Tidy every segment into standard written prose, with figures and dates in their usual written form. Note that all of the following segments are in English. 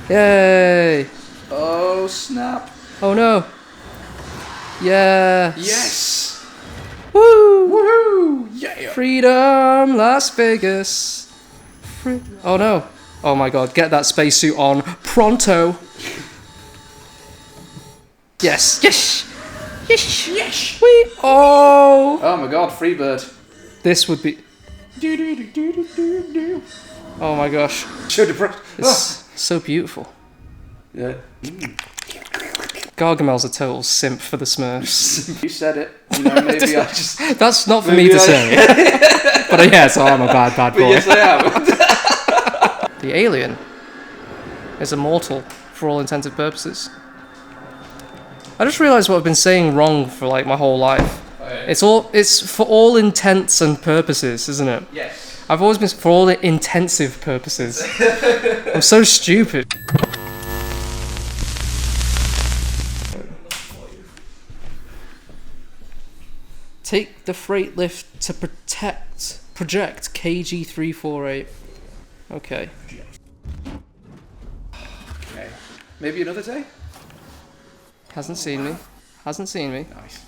Yay! Oh, snap. Oh no! Yes! Yes! Woo! Woohoo! Yeah! Freedom, Las Vegas. Oh no! Oh my god! Get that spacesuit on pronto! Yes! Yes! Yes! Yes! Wee! Oh! Oh my god, Freebird. This would be. Do do do do do do do. Oh my gosh! So depressed. It's so beautiful. Yeah. Gargamel's a total simp for the Smurfs. You said it. You know, maybe I just. That's not for me Maybe to say. But yes, I am a bad boy. Yes, I am. The alien is immortal for all intents and purposes. I just realised what I've been saying wrong for like my whole life. Okay. It's for all intents and purposes, isn't it? Yes. I've always been for all intensive purposes. I'm so stupid. Take the freight lift to project KG348. Okay. Okay. Maybe another day? Hasn't seen me. Hasn't seen me. Nice.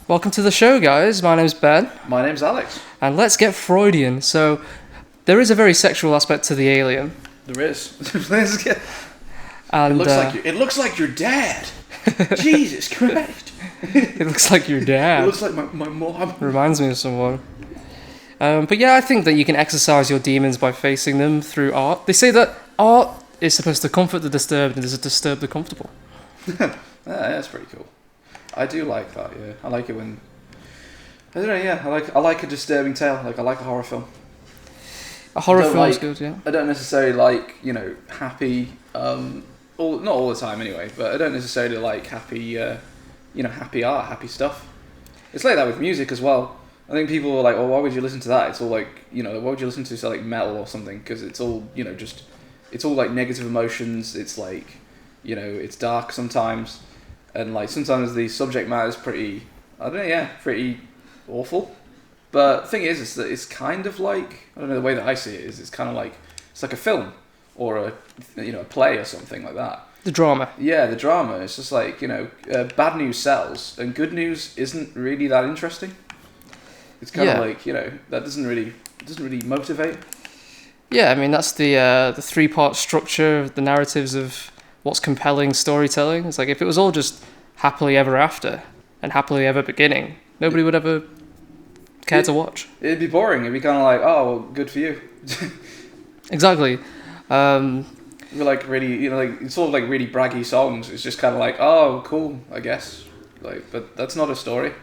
Welcome to the show, guys. My name's Ben. My name's Alex. And let's get Freudian. So, there is a very sexual aspect to the alien. There is. Let's get. And, It looks like your dad. Jesus Christ. it looks like your dad. It looks like my mom. Reminds me of someone. But yeah, I think that you can exercise your demons by facing them through art. They say that art is supposed to comfort the disturbed and disturb the comfortable. That's pretty cool. I do like that. Yeah, I like it when. I don't know. Yeah, I like a disturbing tale. Like I like a horror film. A horror Don't film is like- good, yeah. I don't necessarily like happy. Not all the time anyway. But I don't necessarily like happy. Happy art, happy stuff. It's like that with music as well. I think people are like, "Oh, why would you listen to that?" It's all like, why would you listen to say like metal or something? Because it's all, it's all like negative emotions. It's like, it's dark sometimes, and like sometimes the subject matter is pretty, I don't know, yeah, pretty awful. But the thing is that it's kind of like, I don't know, the way that I see it is, it's kind of like, it's like a film or a play or something like that. The drama. Yeah, the drama. It's just like, bad news sells, and good news isn't really that interesting. It's kind of like, that doesn't really motivate. Yeah, I mean, that's the three-part structure of the narratives of what's compelling storytelling. It's like, if it was all just happily ever after and happily ever beginning, nobody would ever care to watch. It'd be boring. It'd be kind of like, oh, well, good for you. Exactly. We're like really, it's sort of like really braggy songs. It's just kind of like, oh, cool, I guess. Like, but that's not a story.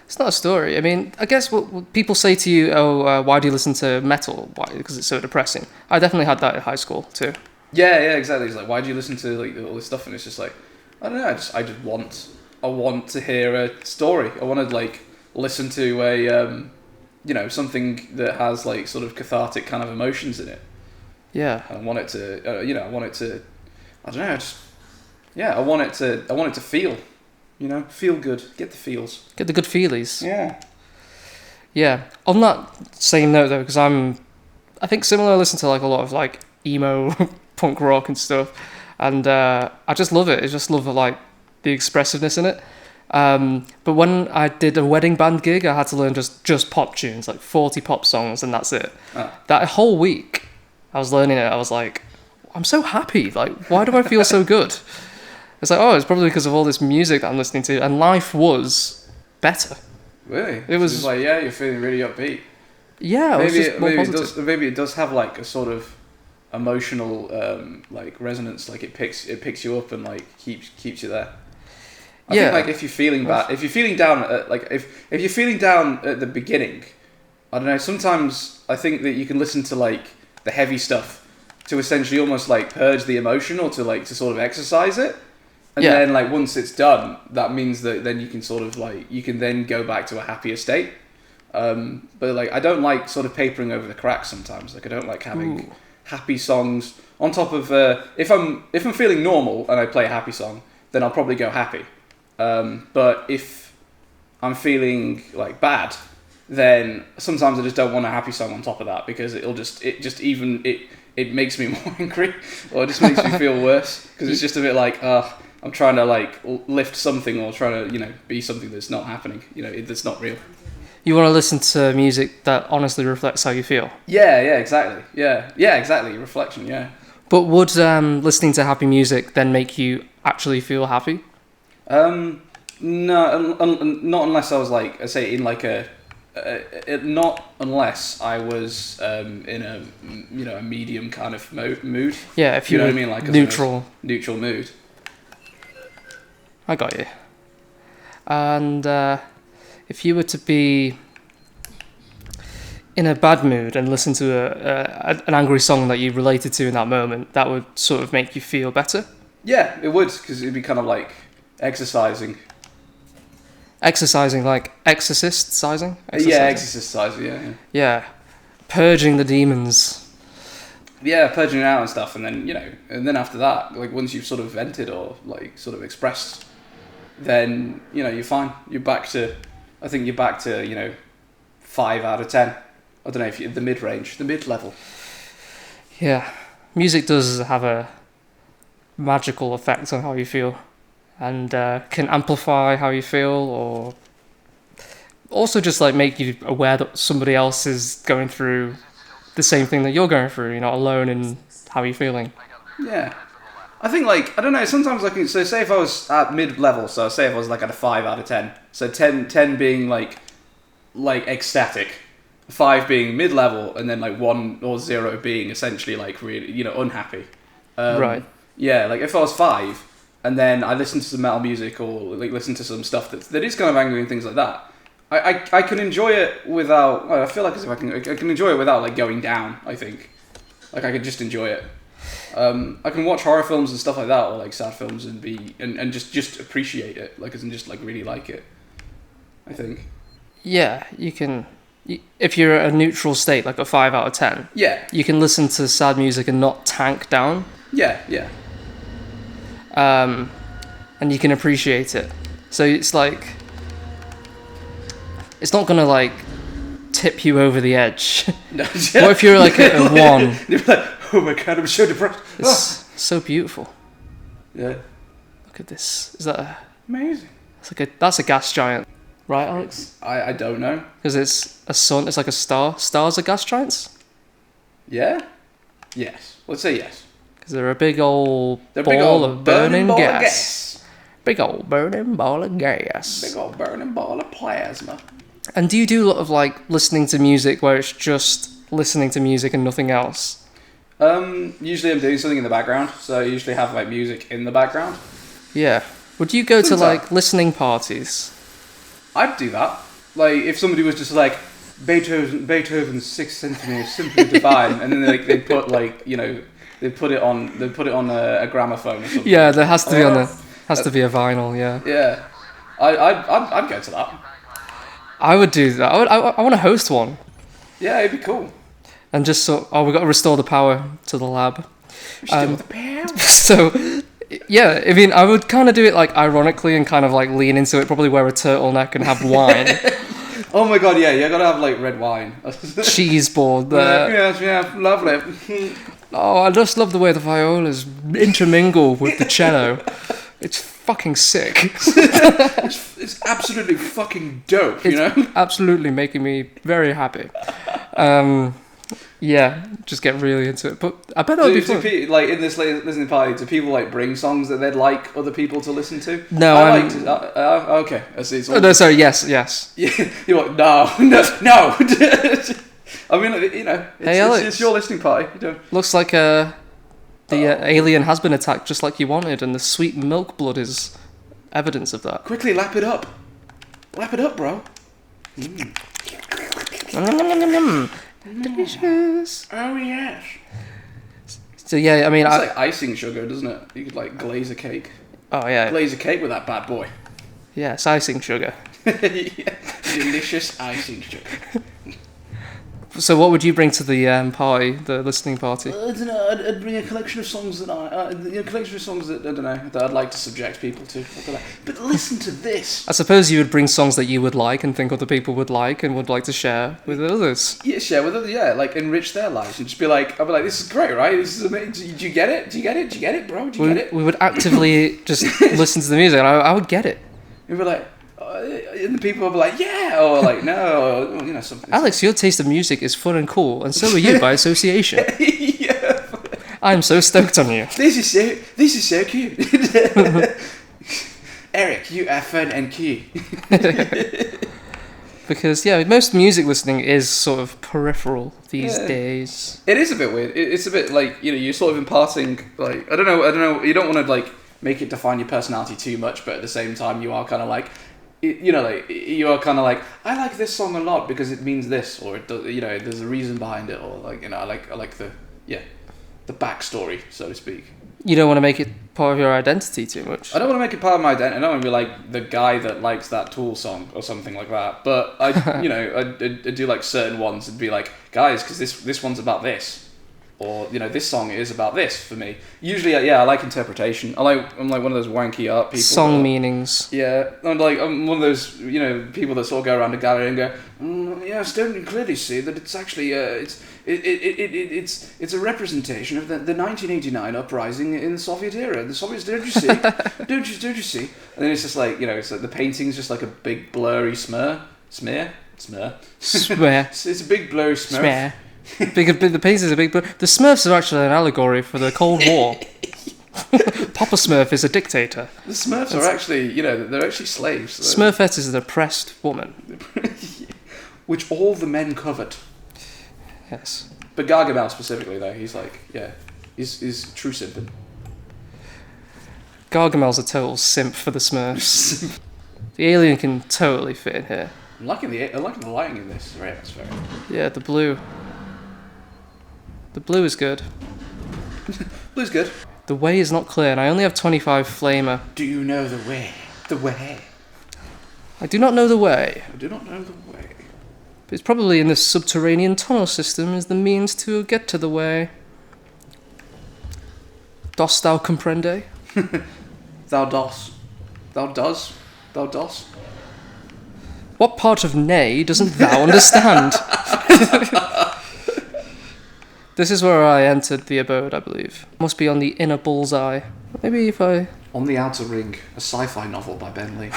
It's not a story. I mean, I guess what people say to you, why do you listen to metal? Why? Because it's so depressing. I definitely had that in high school too. Yeah, exactly. It's like, why do you listen to like all this stuff? And it's just like, I don't know. I want to hear a story. I want to like listen to a, something that has like sort of cathartic kind of emotions in it. Yeah. I want it to, I want it to, I don't know. I want it to feel. Feel good. Get the feels. Get the good feelies. Yeah. Yeah. On that same note, though, because I think similar, I listen to like a lot of like emo punk rock and stuff, and I just love it. I just love like the expressiveness in it. But when I did a wedding band gig, I had to learn just pop tunes, like 40 pop songs, and that's it. That whole week, I was learning it. I was like, I'm so happy. Like, why do I feel so good? It's like, it's probably because of all this music that I'm listening to, and life was better. Really? It was just like, yeah, you're feeling really upbeat. Yeah, maybe it does have like a sort of emotional like resonance. Like it picks you up and like keeps you there. I think like if you're feeling bad, if you're feeling down if you're feeling down at the beginning, I don't know. Sometimes I think that you can listen to like the heavy stuff to essentially almost like purge the emotion or to sort of exercise it. And then like once it's done, that means that then you can sort of like, you can then go back to a happier state. But like, I don't like sort of papering over the cracks sometimes. Like I don't like having happy songs on top of, if I'm feeling normal and I play a happy song, then I'll probably go happy. But if I'm feeling like bad, then sometimes I just don't want a happy song on top of that because it it makes me more angry, or it just makes me feel worse because it's just a bit like, I'm trying to like lift something or trying to be something that's not happening. That's not real. You want to listen to music that honestly reflects how you feel. Yeah, exactly. Yeah, exactly. Reflection. Yeah. But would listening to happy music then make you actually feel happy? No, not unless I was like, I say, in like not unless I was in a medium kind of mood. Yeah, if you know were what I mean, like neutral mood. I got you. And if you were to be in a bad mood and listen to an angry song that you related to in that moment, that would sort of make you feel better? Yeah, it would, because it'd be kind of like exercising. Exercising, like exorcist-sizing? Yeah, exorcist-sizing, yeah. Yeah, purging the demons. Yeah, purging it out and stuff, and then after that, like once you've sort of vented or like sort of expressed, then you're fine. You're back to 5 out of 10. I don't know if you're the mid-range, the mid-level. Yeah, music does have a magical effect on how you feel, and can amplify how you feel, or also just like make you aware that somebody else is going through the same thing that you're going through. You're not alone in how you're feeling. Yeah. I think, like, I don't know, sometimes, like, so say if I was at mid-level, so say if I was, like, at a 5 out of 10, so 10 being, like ecstatic, 5 being mid-level, and then, like, 1 or 0 being essentially, like, really, unhappy. Right. Yeah, like, if I was 5, and then I listened to some metal music, or, like, listen to some stuff that is kind of angry and things like that, I can enjoy it without, I feel like as if I can enjoy it without, like, going down, I think. Like, I could just enjoy it. I can watch horror films and stuff like that, or like sad films, and just appreciate it, like, and just like really like it. I think. Yeah, you can. If you're at a neutral state, like a 5 out of 10. Yeah. You can listen to sad music and not tank down. Yeah. And you can appreciate it. So it's like, it's not gonna like tip you over the edge. No, What if you're like a 1? You're like, oh my god, I'm so depressed. It's so beautiful. Yeah. Look at this. Is that amazing? That's a gas giant, right, Alex? I don't know. Because it's a sun. It's like a star. Stars are gas giants. Yeah. Yes. Let's say yes. Because they're a big old ball of burning gas. Big old burning ball of gas. Big old burning ball of plasma. And do you do a lot of like listening to music where it's just listening to music and nothing else? Usually I'm doing something in the background, so I usually have like music in the background. Yeah. Would you go to like listening parties? I'd do that. Like if somebody was just like Beethoven's Sixth Symphony, Simping Divine, and then they put like they put it on a gramophone or something. Yeah, there has to be a vinyl. Yeah. Yeah, I'd go to that. I would do that. I want to host one. Yeah, it'd be cool. And just we got to restore the power to the lab. Restore the power. So, yeah, I mean, I would kind of do it like ironically and kind of like lean into it. Probably wear a turtleneck and have wine. Oh my god, yeah, you gotta have like red wine. Cheese board there. Yeah, lovely. Oh, I just love the way the violas intermingle with the cello. It's fucking sick. It's absolutely fucking dope, It's absolutely making me very happy. Yeah, just get really into it. But I bet that would be fun. Like in this listening party, do people like bring songs that they'd like other people to listen to? No, okay. I see. No, sorry. Yes. Yeah, you're like no. I mean, it's your listening party. Looks like the alien has been attacked just like you wanted, and the sweet milk blood is evidence of that. Quickly, lap it up, bro. Delicious. Oh yes. So yeah, I mean, it's like icing sugar, doesn't it? You could like glaze a cake. Oh yeah. Glaze a cake with that bad boy. Yeah, it's icing sugar. Yeah. Delicious icing sugar. So what would you bring to the party, the listening party? I don't know. I'd bring a collection of songs that I don't know, that I'd like to subject people to. I don't know. But listen to this. I suppose you would bring songs that you would like and think other people would like and would like to share with others. Yeah, share with others. Yeah, like enrich their lives and just be like, I'll be like, this is great, right? This is amazing. Do you get it? Do you get it? Do you get it, bro? Do you get it? We would actively just listen to the music, and I would get it. We'd be like. And the people will be like, yeah, or like, no, or, you know, something. Alex, your taste of music is fun and cool, and so are you by association. Yeah. I'm so stoked on you. This is so cute. Eric, you are fun and cute. Because, yeah, most music listening is sort of peripheral these days. It is a bit weird. It's a bit like, you know, you're sort of imparting, like, I don't know, you don't want to, like, make it define your personality too much, but at the same time, you are kind of like, you know, like, you are kind of like, I like this song a lot because it means this, or it does, you know, there's a reason behind it, or like, you know, I like the backstory, so to speak. You don't want to make it part of your identity too much. I don't want to make it part of my identity. I don't want to be like the guy that likes that Tool song or something like that. But I, you know, I do like certain ones and be like, guys, because this one's about this. Or, you know, this song is about this for me. Usually, I like interpretation. I'm like one of those wanky art people. Song meanings. Yeah, I'm one of those, you know, people that sort of go around a gallery and go, yes, don't you clearly see that it's actually it's a representation of the 1989 uprising in the Soviet era. The Soviets, don't you see? don't you see? And then it's just like, you know, it's like the painting's just like a big blurry smear. It's a big blurry smurf. The painting is a big... The Smurfs are actually an allegory for the Cold War. Papa Smurf is a dictator. The Smurfs are actually, you know, they're actually slaves. So. Smurfette is an oppressed woman. Which all the men covered. Yes. But Gargamel specifically, though, he's like, yeah, he's true simping. Gargamel's a total simp for the Smurfs. The alien can totally fit in here. I'm liking the lighting in this. Very atmospheric. Yeah, the blue. The blue is good. Blue's good. The way is not clear, and I only have 25 flamer. Do you know the way? The way. I do not know the way. I do not know the way. But it's probably in this subterranean tunnel system is the means to get to the way. Dost thou comprende? Thou dost. Thou does. Thou dost. What part of nay doesn't thou understand? This is where I entered the abode, I believe. Must be on the inner bullseye. Maybe if I... On the Outer Ring, a sci-fi novel by Ben Lee.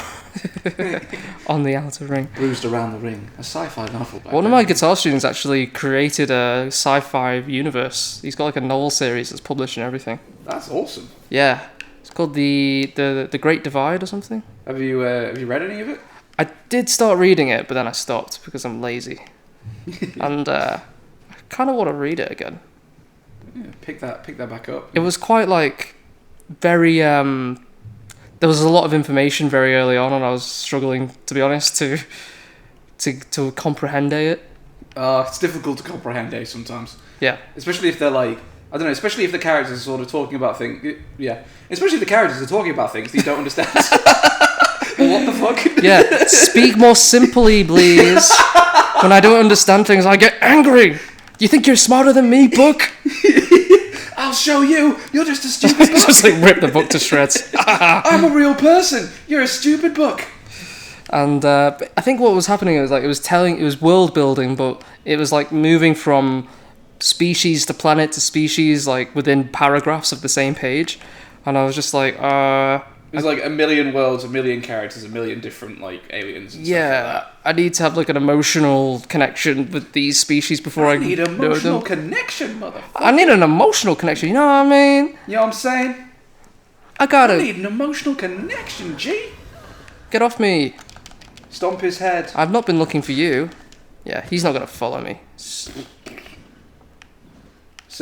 On the Outer Ring. Bruised Around the Ring, a sci-fi novel by One Ben of my Lee. guitar students actually created a sci-fi universe. He's got like a novel series that's published and everything. That's awesome. Yeah. It's called the Great Divide or something. Have you read any of it? I did start reading it, but then I stopped because I'm lazy. And I kind of want to read it again. Yeah, pick that back up. It was quite like very there was a lot of information very early on, and I was struggling, to be honest, to comprehend it. It's difficult to comprehend sometimes. Yeah. Especially if they're like, I don't know, especially if the characters are sort of talking about things. Yeah. Especially if the characters are talking about things that you don't understand. What the fuck? Yeah. Speak more simply, please. When I don't understand things, I get angry. You think you're smarter than me, book? I'll show you. You're just a stupid book. Just like rip the book to shreds. I'm a real person. You're a stupid book. And I think what was happening was like it was world building, but it was like moving from species to planet to species, like within paragraphs of the same page. And I was just like, There's like a million worlds, a million characters, a million different like aliens and stuff like that. I need to have like an emotional connection with these species before I need know them. emotional connection, motherfucker. I need an emotional connection, you know what I mean? You know what I'm saying? I need an emotional connection, G. Get off me. Stomp his head. I've not been looking for you. Yeah, he's not going to follow me. So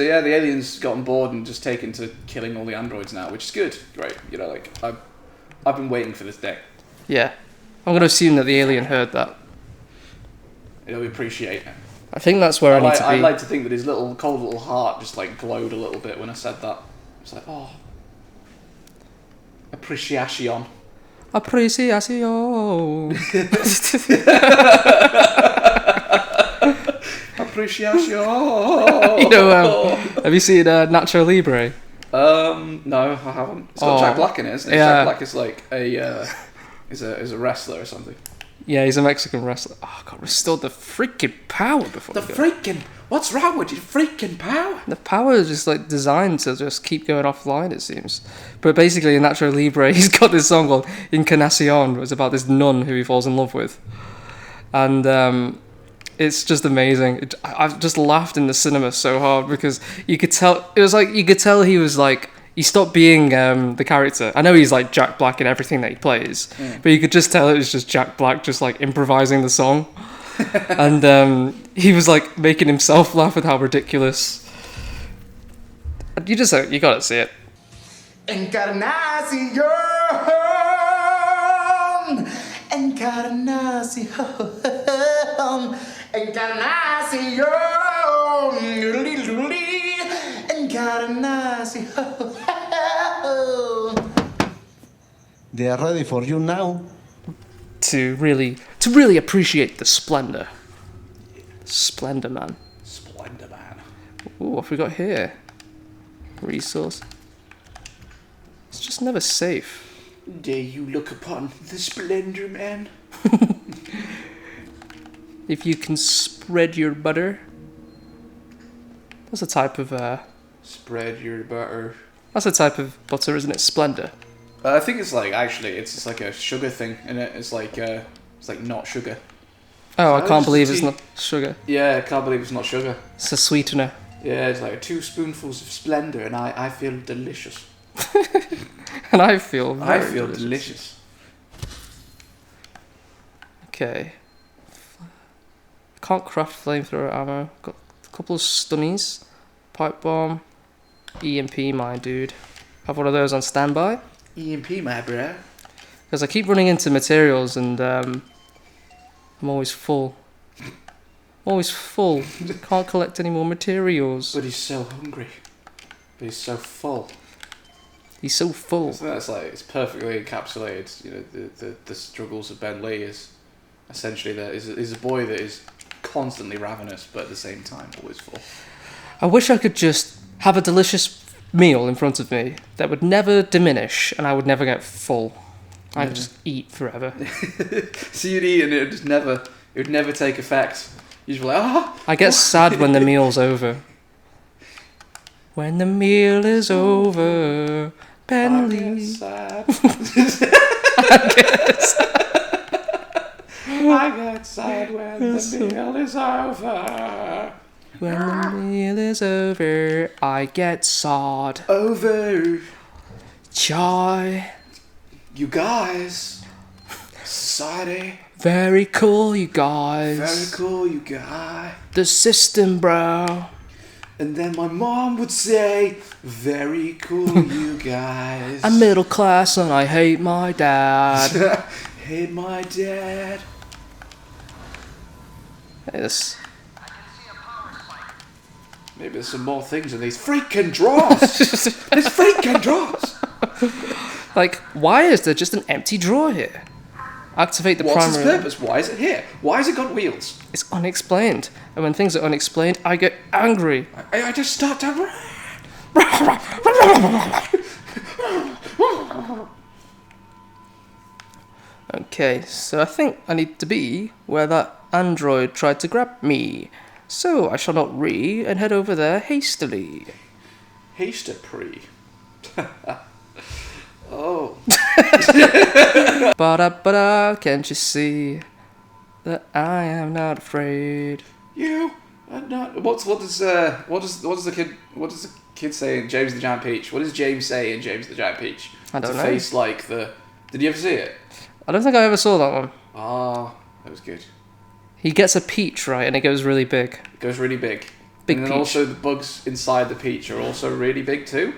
yeah, the aliens got on board and just taken to killing all the androids now, which is good. Great. You know, like, I've been waiting for this day. Yeah. I'm going to assume that the alien heard that. He'll appreciate it. I think that's where I need to be. I'd like to think that his little cold little heart just like glowed a little bit when I said that. It's like, oh, appreciation. appreciation. You know, have you seen Nacho Libre? No, I haven't. It's got Jack Black in it, isn't it? Yeah. Jack Black is like is a wrestler or something. Yeah, he's a Mexican wrestler. Oh, God, restored the freaking power before What's wrong with your freaking power? The power is just like designed to just keep going offline, it seems. But basically, in Nacho Libre, he's got this song called Encarnacion. It's about this nun who he falls in love with. And it's just amazing. I've just laughed in the cinema so hard because you could tell, he was like, he stopped being the character. I know he's like Jack Black in everything that he plays, but you could just tell it was just Jack Black just like improvising the song. And he was like making himself laugh with how ridiculous. You gotta see it. Encarnacion, Encarnacion, Encarnacion, Encarnacion. They are ready for you now. To really appreciate the splendor. Splendor, man. Splendor, man. Ooh, what have we got here? Resource. It's just never safe. Dare you look upon the splendor, man? If you can spread your butter. That's a type of Spread your butter. That's a type of butter, isn't it? Splendor. I think it's like it's just like a sugar thing, and it's like not sugar. Oh, I can't believe it's not sugar. Yeah, I can't believe it's not sugar. It's a sweetener. Yeah, it's like 2 spoonfuls of Splendor, and I feel delicious. And I feel delicious. Okay. Can't craft flamethrower ammo. Got a couple of stunnies. Pipe bomb. EMP, my dude. Have one of those on standby. EMP, my bro. Because I keep running into materials and I'm always full. Can't collect any more materials. But he's so hungry. But he's so full. He's so full. So that's like, it's perfectly encapsulated, you know, the struggles of Ben Lee is essentially that is a boy that is constantly ravenous, but at the same time always full. I wish I could just have a delicious meal in front of me that would never diminish and I would never get full. I could just eat forever. So you'd eat and it would never take effect. You'd be like, I get sad when the meal's over. When the meal is over, Ben Lee. I get sad when the meal is over. When the meal is over, I get sad. Over. Joy. You guys. Society. Very cool, you guys. Very cool, you guys. The system, bro. And then my mom would say, very cool, you guys. I'm middle class and I hate my dad. Hate my dad. Yes. Maybe there's some more things in these freaking drawers. These freaking drawers. Like, why is there just an empty drawer here? Activate the primary... What's its purpose? Why is it here? Why has it got wheels? It's unexplained. And when things are unexplained, I get angry. I just start to... Okay, so I think I need to be where that android tried to grab me. So I shall not and head over there hastily. Haste-a-pre. Oh. Ba-da-ba-da, can't you see that I am not afraid? You are not... What does the kid say in James the Giant Peach? What does James say in James the Giant Peach? I don't know. Face like the... Did you ever see it? I don't think I ever saw that one. Ah, that was good. He gets a peach, right, and it goes really big. It goes really big. Big and then peach. also the bugs inside the peach are also really big too.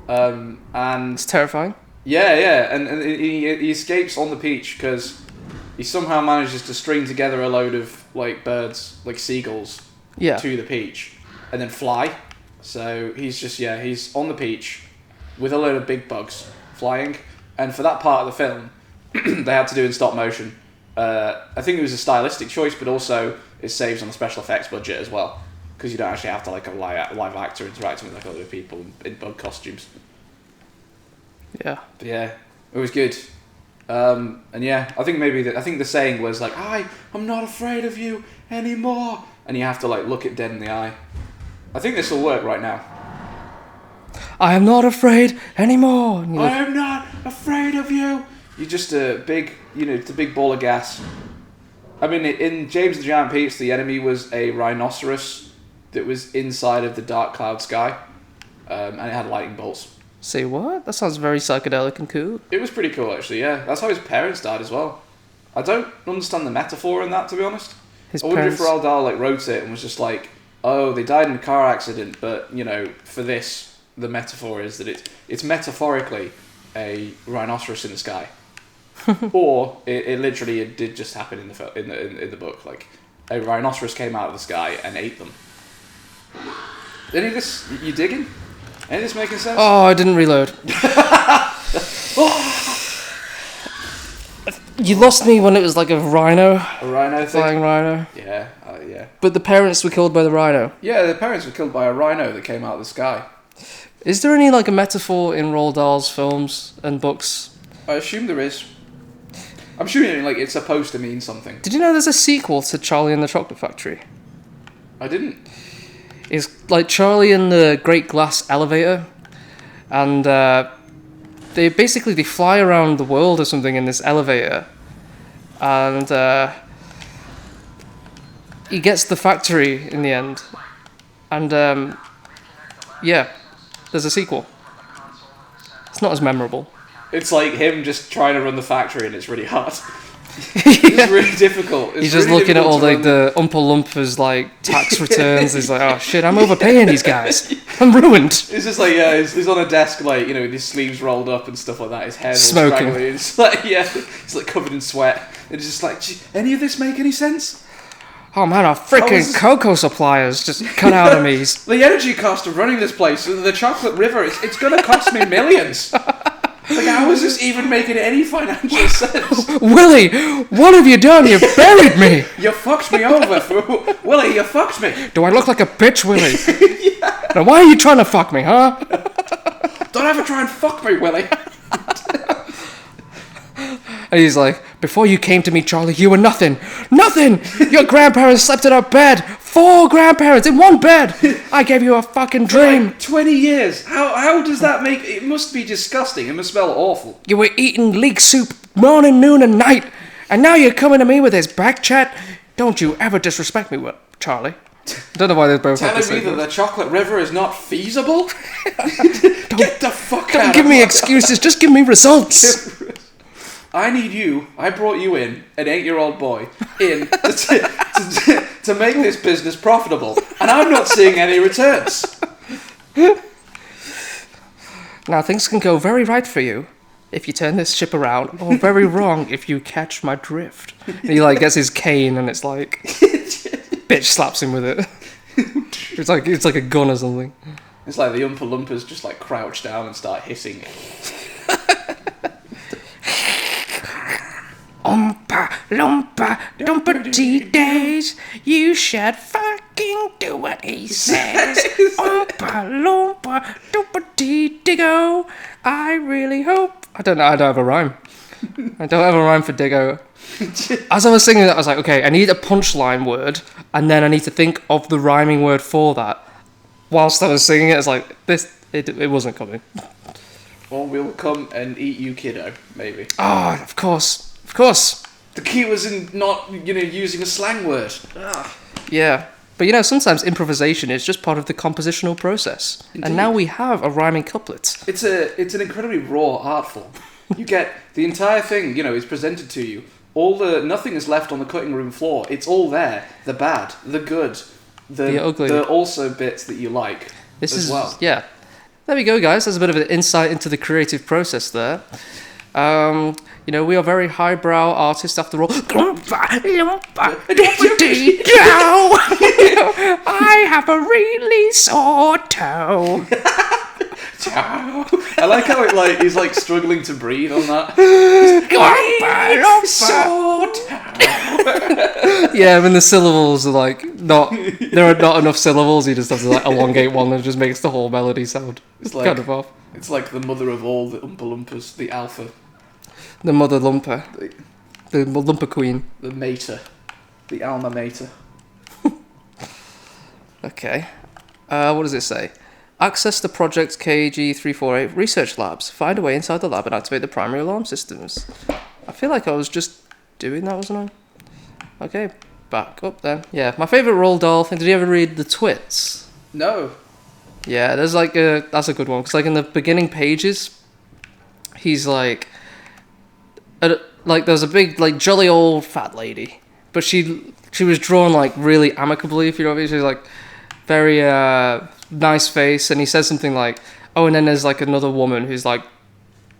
And it's terrifying. yeah, and he escapes on the peach because he somehow manages to string together a load of like birds, like seagulls, to the peach, and then fly. So he's on the peach with a load of big bugs flying. And for that part of the film, they had to do in stop motion. I think it was a stylistic choice, but also it saves on the special effects budget as well, because you don't actually have to like a live actor interacting with like other people in bug costumes. Yeah. But yeah, it was good. And yeah, I think the saying was like, I'm not afraid of you anymore, and you have to like look it dead in the eye. I think this will work right now. I am not afraid anymore. I am not afraid of you. You're just a big, it's a big ball of gas. I mean, in James the Giant Peach, the enemy was a rhinoceros that was inside of the dark cloud sky, and it had lightning bolts. Say what? That sounds very psychedelic and cool. It was pretty cool, actually, yeah. That's how his parents died as well. I don't understand the metaphor in that, to be honest. I wonder if Roald Dahl like wrote it and was just like, oh, they died in a car accident, but, for this, the metaphor is that it's metaphorically a rhinoceros in the sky. Or it literally did just happen in the book. Like, a rhinoceros came out of the sky and ate them. Any of this, you digging? Any of this making sense? Oh, I didn't reload. You lost me when it was like a rhino. A rhino thing? Flying rhino. Yeah, yeah. But the parents were killed by the rhino. Yeah, the parents were killed by a rhino that came out of the sky. Is there any like a metaphor in Roald Dahl's films and books? I assume there is. I'm assuming like it's supposed to mean something. Did you know there's a sequel to Charlie and the Chocolate Factory? I didn't. It's like Charlie and the Great Glass Elevator, and they fly around the world or something in this elevator, and he gets the factory in the end, and yeah, there's a sequel. It's not as memorable. It's like him just trying to run the factory and it's really hard. It's really difficult. He's just really looking at all like the Oompa Loompas like tax returns. He's like, oh shit, I'm overpaying these guys. I'm ruined. It's just like, yeah, he's on a desk like, with his sleeves rolled up and stuff like that. His hair's all smoking. straggly. It's like, yeah, he's like covered in sweat. It's just like, any of this make any sense? Oh man, our freaking cocoa suppliers just cut out of me. The energy cost of running this place, the chocolate river, it's going to cost me millions. Like, how is this even making any financial sense? Willie, what have you done? You've buried me. You fucked me over, fool. Willie, you fucked me. Do I look like a bitch, Willie? Yeah. Now, why are you trying to fuck me, huh? Don't ever try and fuck me, Willie. And he's like, before you came to me, Charlie, you were nothing. Nothing! Your grandparents slept in a bed. 4 grandparents in one bed. I gave you a fucking dream. Like 20 years. How does that make... It must be disgusting. It must smell awful. You were eating leek soup morning, noon, and night. And now you're coming to me with this back chat? Don't you ever disrespect me, Charlie. I don't know why they both have the same Telling me that the chocolate river is not feasible? Get the fuck out of here. Don't give me excuses. Just give me results. I need you. I brought you in, an 8-year-old boy, to make this business profitable, and I'm not seeing any returns. Now things can go very right for you if you turn this ship around, or very wrong if you catch my drift. And he like gets his cane, and it's like, bitch slaps him with it. It's like a gun or something. It's like the Oompa Loompas just like crouch down and start hissing. Oompa Loompa Doompa Dee days, you should fucking do what he says. Oompa Loompa Doompa Dee Diggo. I really hope. I don't know. I don't have a rhyme. I don't have a rhyme for Diggo. As I was singing that, I was like, okay, I need a punchline word, and then I need to think of the rhyming word for that. Whilst I was singing it, I was like, it wasn't coming. Or we'll come and eat you, kiddo, maybe. Oh, of course. Of course. The key was in not, using a slang word. Yeah. But sometimes improvisation is just part of the compositional process. Indeed. And now we have a rhyming couplet. It's an incredibly raw art form. You get the entire thing, is presented to you. Nothing is left on the cutting room floor. It's all there. The bad, the good, the ugly. The also bits that you like well. Yeah. There we go, guys. There's a bit of an insight into the creative process there. We are very highbrow artists after all. I have a really sore toe. I like how he's like struggling to breathe on that. Yeah, when the syllables are like not, there are not enough syllables. He just has to like elongate one and it just makes the whole melody sound It's like kind of off. It's like the mother of all the Oompa Loompas, the alpha, The mother lumper, the lumper queen. the mater, the alma mater. Okay. What does it say? Access the Project KG348 research labs. Find a way inside the lab and activate the primary alarm systems. I feel like I was just doing that, wasn't I? Okay, back up then. Yeah, my favourite Roald Dahl thing. Did you ever read The Twits? No. Yeah, there's like that's a good one. Because like in the beginning pages, he's like there's a big like jolly old fat lady. But she was drawn like really amicably, if you know what I mean. She's like very nice face, and he says something like, oh, and then there's like another woman who's like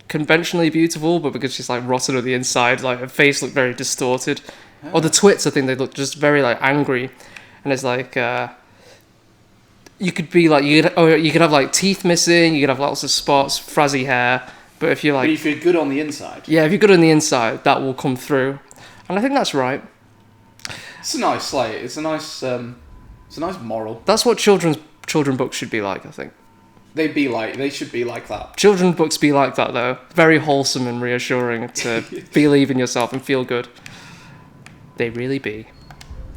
conventionally beautiful, but because she's like rotten on the inside, like her face looked very distorted. Oh. Or the Twits, I think they look just very like angry, and it's like you could be like you could have like teeth missing, you could have lots of spots, frizzy hair, but if you're like, but if you're good on the inside, yeah, if you're good on the inside, that will come through, and I think that's right. It's a nice it's a nice moral. That's what children books should be like, I think. They should be like that. Children's books be like that, though. Very wholesome and reassuring to believe in yourself and feel good. They really be.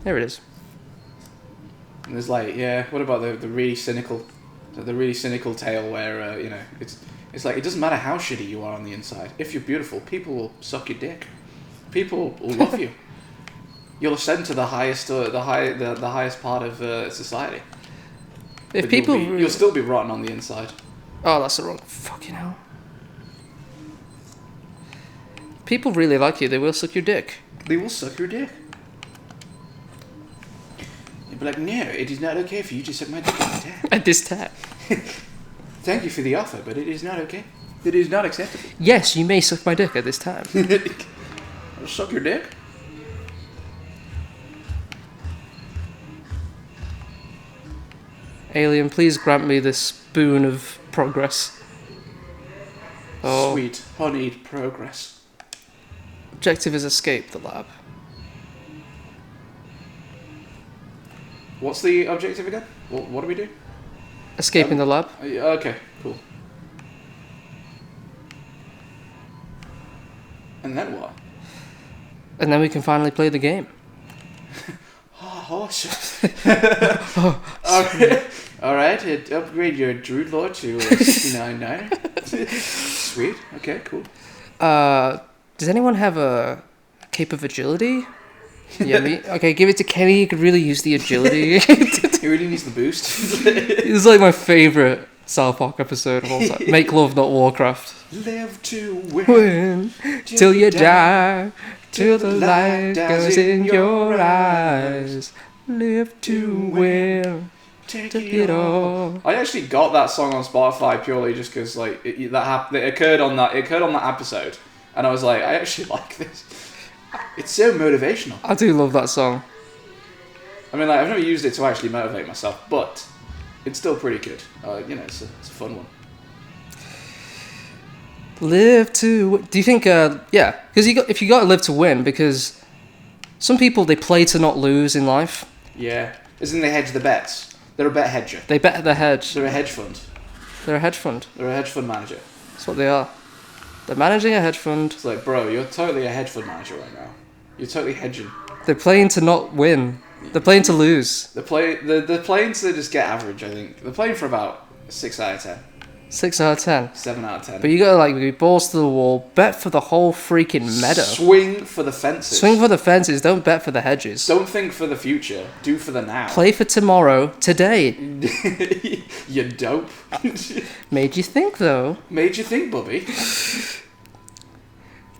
There it is. And there's like, yeah, what about the really cynical tale where, it's like, it doesn't matter how shitty you are on the inside. If you're beautiful, people will suck your dick. People will love you. You'll ascend to the highest part of society. If but people... you'll still be rotten on the inside. Oh, that's the wrong... Fucking hell. People really like you, they will suck your dick. They will suck your dick. You'll be like, no, it is not okay for you to suck my dick at this time. Thank you for the offer, but it is not okay. It is not acceptable. Yes, you may suck my dick at this time. I'll suck your dick? Alien, please grant me this boon of progress. Oh. Sweet, honeyed progress. Objective is escape the lab. What's the objective again? What do we do? Escaping the lab. Okay, cool. And then what? And then we can finally play the game. Oh, shit. Alright, upgrade your Druid Lord to 69.9. Sweet, okay, cool. Does anyone have a cape of agility? Yeah, me. Okay, give it to Kenny. He could really use the agility. He really needs the boost. It's like my favourite South Park episode of all time. Make love, not Warcraft. Live to win till you die, till the light goes in your eyes. Live to win. Take it all. I actually got that song on Spotify purely just because like it occurred on that episode, and I was like, I actually like this. It's so motivational. I do love that song. I mean, like, I've never used it to actually motivate myself, but it's still pretty good. It's a fun one. Live to... Do you think... yeah, because if you got to live to win, because some people, they play to not lose in life. Yeah. Isn't they hedge the bets? They're a bet hedger. They bet the hedge. They're a hedge fund. They're a hedge fund. They're a hedge fund manager. That's what they are. They're managing a hedge fund. It's like, bro, you're totally a hedge fund manager right now. You're totally hedging. They're playing to not win. They're playing to lose. They're playing to just get average, I think. They're playing for about 6 out of 10. 6 out of 10. 7 out of 10. But you gotta like be balls to the wall, bet for the whole freaking meadow. Swing for the fences. Swing for the fences, don't bet for the hedges. Don't think for the future, do for the now. Play for tomorrow, today. You dope. Made you think though. Made you think, Bubby.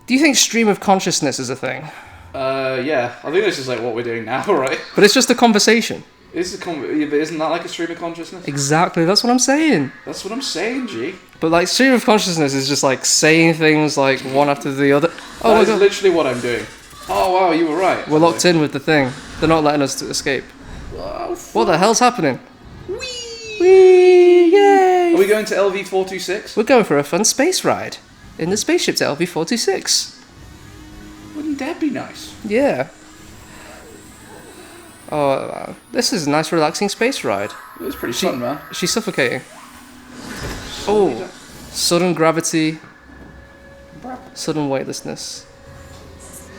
Do you think stream of consciousness is a thing? Yeah. I think this is like what we're doing now, right? But it's just a conversation. But isn't that like a stream of consciousness? Exactly, that's what I'm saying. That's what I'm saying, G. But like stream of consciousness is just like saying things like one after the other. Oh that is literally what I'm doing. Oh wow, you were right. We're locked in with the thing. They're not letting us escape. Oh, what the hell's happening? Whee! Whee! Yay! Are we going to LV-426? We're going for a fun space ride in the spaceship to LV-426. Wouldn't that be nice? Yeah. Oh, this is a nice, relaxing space ride. It was pretty fun, man. She's suffocating. Oh, sudden gravity, sudden weightlessness.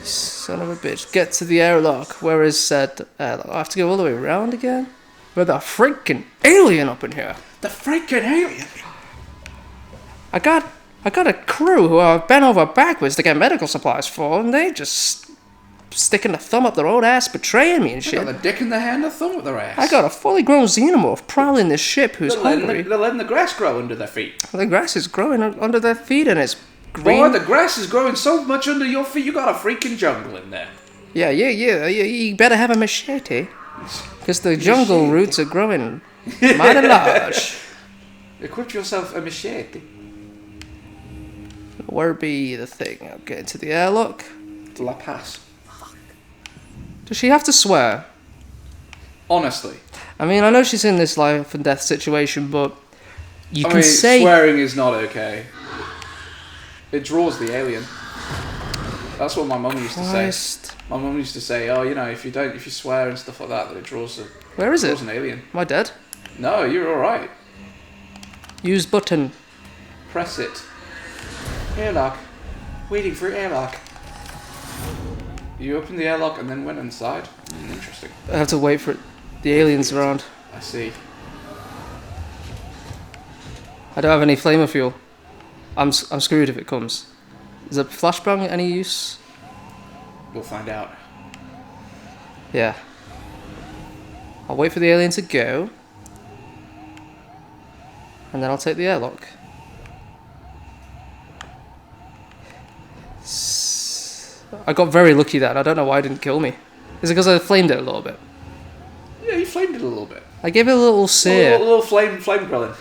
Son of a bitch. Get to the airlock. Where is said airlock? I have to go all the way around again? With a freaking alien up in here. The freaking alien! I got a crew who I've bent over backwards to get medical supplies for, and they just sticking a thumb up their own ass, betraying me and They shit. got the dick in their hand, the thumb up their ass. I got a fully grown xenomorph prowling this ship who's hungry. They're letting the grass grow under their feet. The grass is growing under their feet and it's green. Boy, the grass is growing so much under your feet, you got a freaking jungle in there. Yeah. You better have a machete. Because the jungle roots are growing mighty large. Equip yourself a machete. Where be the thing? I'll get into the airlock. La Paz. Does she have to swear? Honestly. I mean, I know she's in this life and death situation, but you I can mean, say... swearing is not okay. It draws the alien. That's what my mum used to say. My mum used to say, oh, you know, if you swear and stuff like that, that it draws a... Where is it? Draws an alien. Am I dead? No, you're alright. Use button. Press it. Airlock. Waiting for airlock. You opened the airlock and then went inside? Interesting. I have to wait for it. The aliens around. I see. I don't have any flamer fuel. I'm screwed if it comes. Is a flashbang any use? We'll find out. Yeah. I'll wait for the alien to go. And then I'll take the airlock. I got very lucky then. I don't know why it didn't kill me. Is it because I flamed it a little bit? Yeah, you flamed it a little bit. I gave it a little sear. A little flame grilling.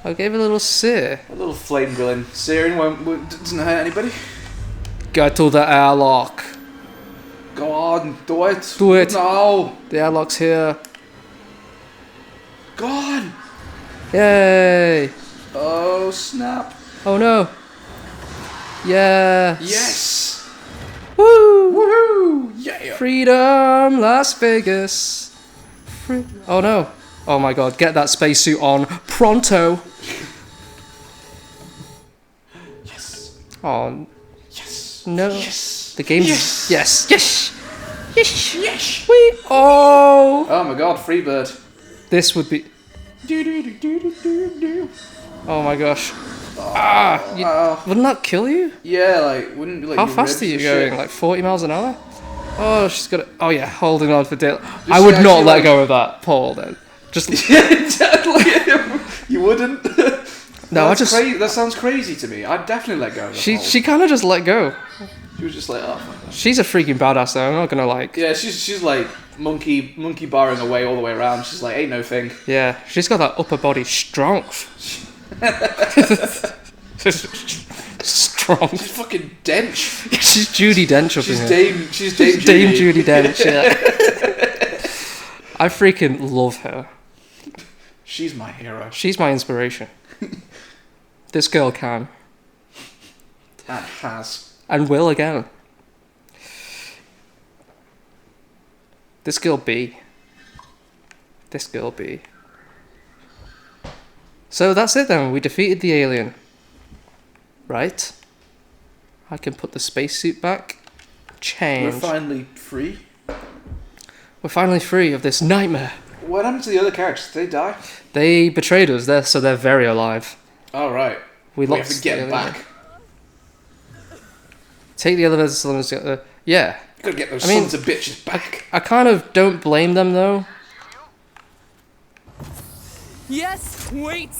I gave it a little sear. A little flame grilling. Searing doesn't hurt anybody. Go to the airlock. Go on, do it. Do it. No. The airlock's here. Go on. Yay. Oh, snap. Oh no. Yeah. Yes. Woo. Woohoo. Yeah. Freedom, Las Vegas. Oh no. Oh my god, get that spacesuit on pronto. Yes. Oh. Yes. No. Yes. The game's... Yes. Yes. Yes. Yes. Yes. Wee. Oh. Oh my god, Freebird. This would be... Do do do do do do do. Oh my gosh. Wouldn't that kill you? Yeah, like, wouldn't like. How your fast are ribs you and going? shit? Like 40 miles an hour? Oh, she's got it. Oh yeah, holding on for dear. Does I she would not actually, let like- go of that pole then. Just... Yeah, exactly. You wouldn't. No, I just... That sounds crazy to me. I'd definitely let go of the pole. She kind of just let go. She was just like, oh. Fuck that. She's a freaking badass though. I'm not gonna like... Yeah, she's like monkey barring away all the way around. She's like, ain't no thing. Yeah, she's got that upper body strength. Strong. She's fucking Dench. She's Judi Dench up She's in here. Dame Judi Dench, yeah. I freaking love her. She's my hero. She's my inspiration. This girl can. And has. And will again. This girl be. This girl be. So that's it then. We defeated the alien. Right? I can put the spacesuit back. Change. We're finally free. We're finally free of this nightmare. What happened to the other characters? Did they die? They betrayed us, so they're very alive. Oh, right. We We have lost to get the them alien. back. Take the elevator cylinders. Yeah. Gotta get those I mean, sons of bitches back. I kind of don't blame them though. Yes, wait!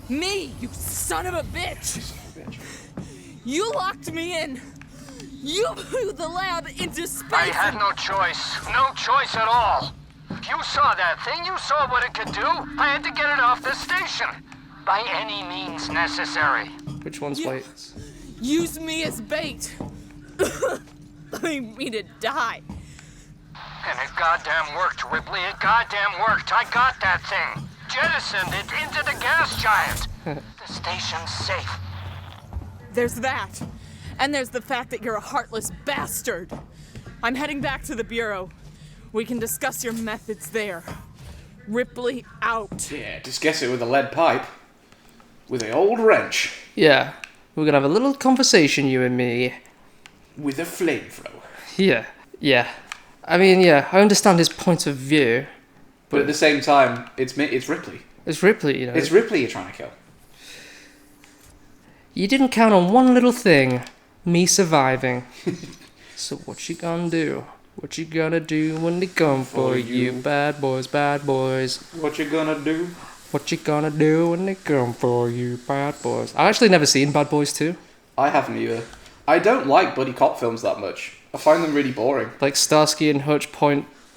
Me, you son of a bitch! You locked me in! You blew the lab into space! I had no choice. No choice at all. You saw that thing. You saw what it could do. I had to get it off the station. By any means necessary. Which one's Yeah. weights? Use me as bait! Leave me to die! And it goddamn worked, Ripley. It goddamn worked. I got that thing. jettisoned it into the gas giant. The station's safe. There's that. And there's the fact that you're a heartless bastard. I'm heading back to the Bureau. We can discuss your methods there. Ripley out. Yeah, discuss it with a lead pipe. With an old wrench. Yeah. We're gonna have a little conversation, you and me. With a flamethrower. Yeah. Yeah. I mean, yeah, I understand his point of view. But at the same time, it's Ripley. It's Ripley, you know. It's Ripley you're trying to kill. You didn't count on one little thing. Me surviving. So what you gonna do? What you gonna do when they come for you? Bad boys, bad boys. What you gonna do? What you gonna do when they come for you? Bad boys. I've actually never seen Bad Boys 2. I haven't either. I don't like buddy cop films that much. I find them really boring. Like Starsky and Hutch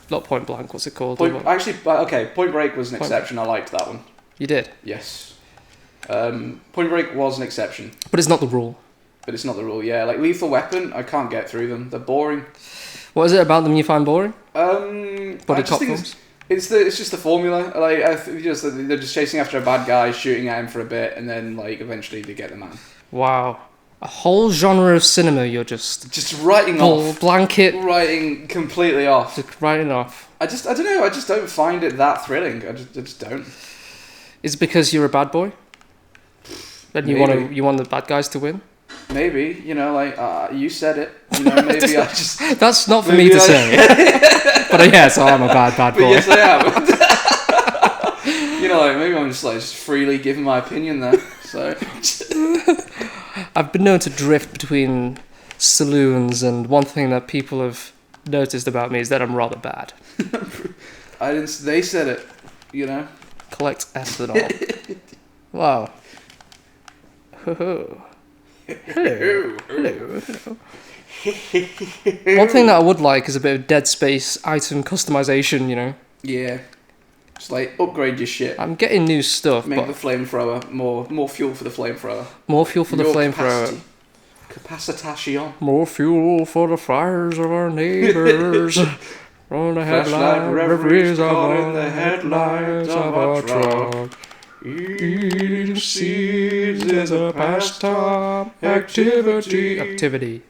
not Point Blank, what's it called? Point Break was an exception. I liked that one. You did? Yes. Point Break was an exception. But it's not the rule. But it's not the rule, yeah. Like Lethal Weapon, I can't get through them. They're boring. What is it about them you find boring? Buddy cop films? It's just the formula. Like they're just chasing after a bad guy, shooting at him for a bit, and then like eventually they get the man. Wow. A whole genre of cinema you're just writing off. Blanket. Writing completely off. Just writing off. I don't know. I just don't find it that thrilling. I just don't. Is it because you're a bad boy? Then you want the bad guys to win? Maybe, like you said it. Maybe I just. That's not for me to say. But yes, I am a bad boy. But yes, I am. Like maybe I'm just freely giving my opinion there. So. I've been known to drift between saloons, and one thing that people have noticed about me is that I'm rather bad. I didn't. They said it. Collect ethanol. Wow. Hello. One thing that I would like is a bit of Dead Space item customization, Yeah. Just upgrade your shit. I'm getting new stuff. Make the flamethrower more fuel for the flamethrower. More fuel for the flamethrower. Capacitation. More fuel for the fires of our neighbors. On the headlight, reveries of the headlights of our truck. Eating seeds is a pastime activity.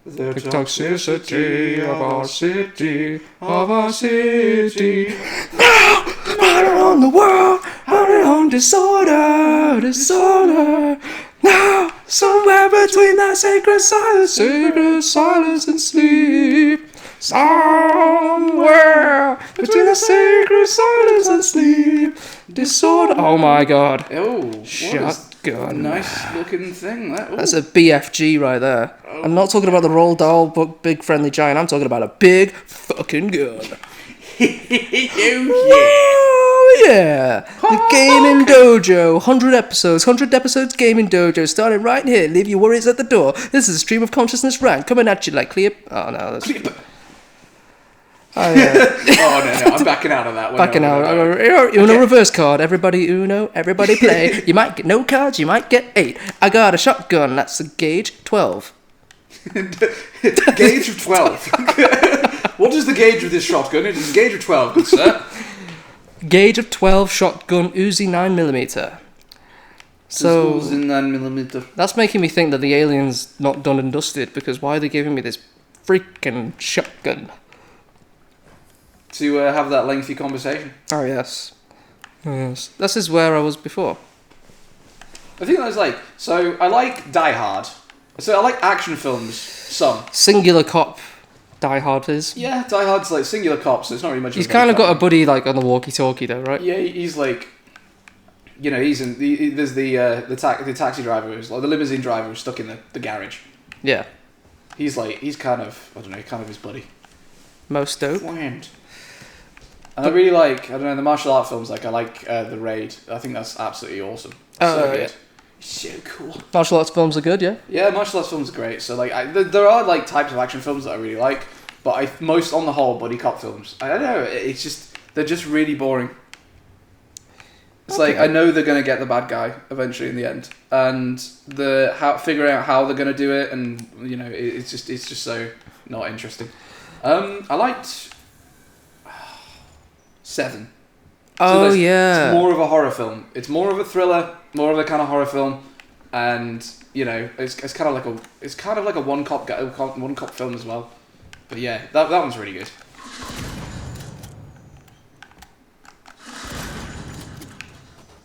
The toxicity of our city, Now, murder on the world, murder on disorder. Now, somewhere between that sacred silence and sleep. Somewhere between the sacred silence and sleep. Disorder. Oh my god. Oh, shotgun. Nice looking thing. That's a BFG right there. Oh. I'm not talking about the Roald Dahl book, Big Friendly Giant. I'm talking about a big fucking gun. Oh yeah. The Gaming Dojo. 100 episodes Gaming Dojo. Starting right here. Leave your worries at the door. This is a stream of consciousness rant coming at you like clear. Oh no, that's. Oh, yeah. Oh no, I'm backing out of that one. Backing out. Uno reverse card. Everybody Uno, everybody play. You might get no cards, you might get 8. I got a shotgun, that's a gauge 12. Gauge of 12. What is the gauge of this shotgun? It is a gauge of 12, good sir. Gauge of 12 shotgun Uzi 9mm. So Uzi 9mm. That's making me think that the alien's not done and dusted, because why are they giving me this freaking shotgun? To have that lengthy conversation. Oh, yes. Yes. This is where I was before. I think that's so I like Die Hard. So I like action films, some. Singular Cop, Die Hard is. Yeah, Die Hard's singular cop, so it's not really much He's kind of got a buddy on the walkie-talkie though, right? Yeah, he's he's in, there's the taxi driver who's the limousine driver who's stuck in the garage. Yeah. He's kind of, I don't know, kind of his buddy. Most dope. And I really the martial art films. I like The Raid. I think that's absolutely awesome. So good. Yeah. So cool. Martial arts films are good, yeah? Yeah, martial arts films are great. So there are types of action films that I really like, but most on the whole buddy cop films. I don't know. It's just they're just really boring. It's I know they're gonna get the bad guy eventually in the end, and figuring out how they're gonna do it, and it's just so not interesting. I liked 7. Oh, yeah. It's more of a horror film. It's more of a thriller, more of a kind of horror film, and you know, it's kind of like a one cop film as well. But yeah, that one's really good.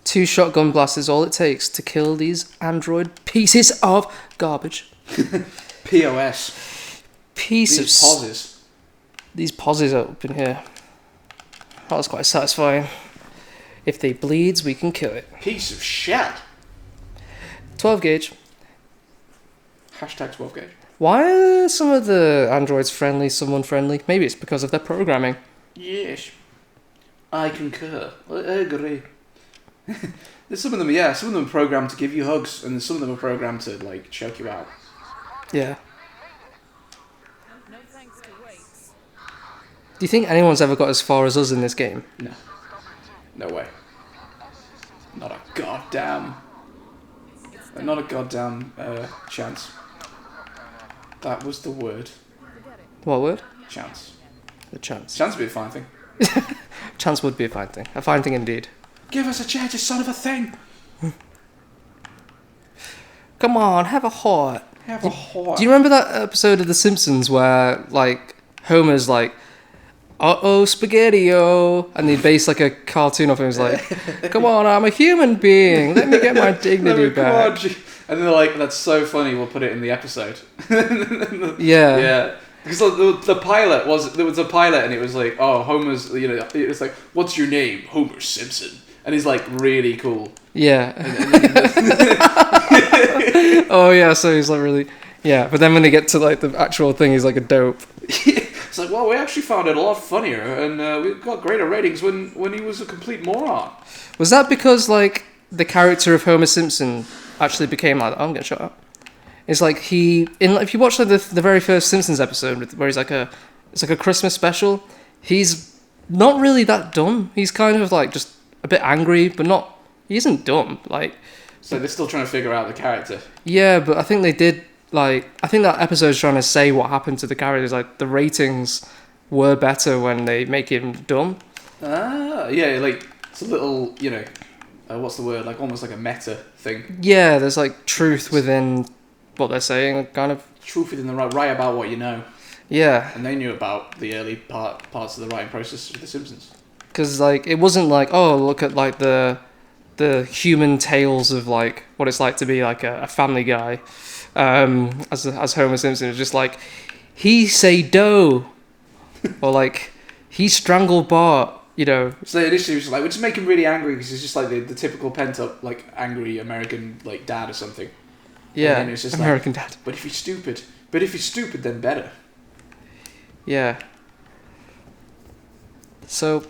Two shotgun blasts is all it takes to kill these android pieces of garbage. POS. These pauses. These pauses up in here. That was quite satisfying. If they bleeds, we can kill it. Piece of shit. 12 gauge. Hashtag 12 gauge. Why are some of the androids friendly, some unfriendly? Maybe it's because of their programming. Yes. I concur. I agree. There's some of them are programmed to give you hugs, and some of them are programmed to, like, choke you out. Yeah. No thanks to weights. Do you think anyone's ever got as far as us in this game? No. No way. Not a goddamn chance. That was the word. What word? Chance. The chance. Chance would be a fine thing. Chance would be a fine thing. A fine thing indeed. Give us a chance, you son of a thing! Come on, have a heart. Have a heart. Do you remember that episode of The Simpsons where, like, Homer's like, uh-oh, spaghetti-o, and they base, like, a cartoon of him. He's like, come on, I'm a human being. Let me get my dignity back. And they're like, that's so funny, we'll put it in the episode. Yeah. Yeah. Because the pilot there was a pilot, and it was like, oh, Homer's, you know, it was like, what's your name? Homer Simpson. And he's like really cool. Yeah. Oh yeah, so he's like really, yeah. But then when they get to like the actual thing, he's like a dope. It's like, well, we actually found it a lot funnier, and we got greater ratings when he was a complete moron. Was that because like the character of Homer Simpson actually became like, oh, I'm getting shot up. It's like if you watch like the very first Simpsons episode where it's like a Christmas special, he's not really that dumb. He's kind of like just a bit angry, but he isn't dumb. Like, so they're still trying to figure out the character. Yeah, but I think they did. Like, I think that episode's trying to say what happened to the characters. Like, the ratings were better when they make him dumb. Ah, yeah, like it's a little, you know, what's the word? Like almost like a meta thing. Yeah, there's like truth within what they're saying, kind of. Truth within the write about what you know. Yeah. And they knew about the early parts of the writing process of The Simpsons. Because like it wasn't like, oh, look at like the human tales of like what it's like to be like a family guy, as Homer Simpson. It's just like he say dough, or like he strangled Bart. You know. So initially it was like, we just make him really angry because he's just like the typical pent up like angry American like dad or something. Yeah, and it's just American like, dad. But if he's stupid, then better. Yeah. So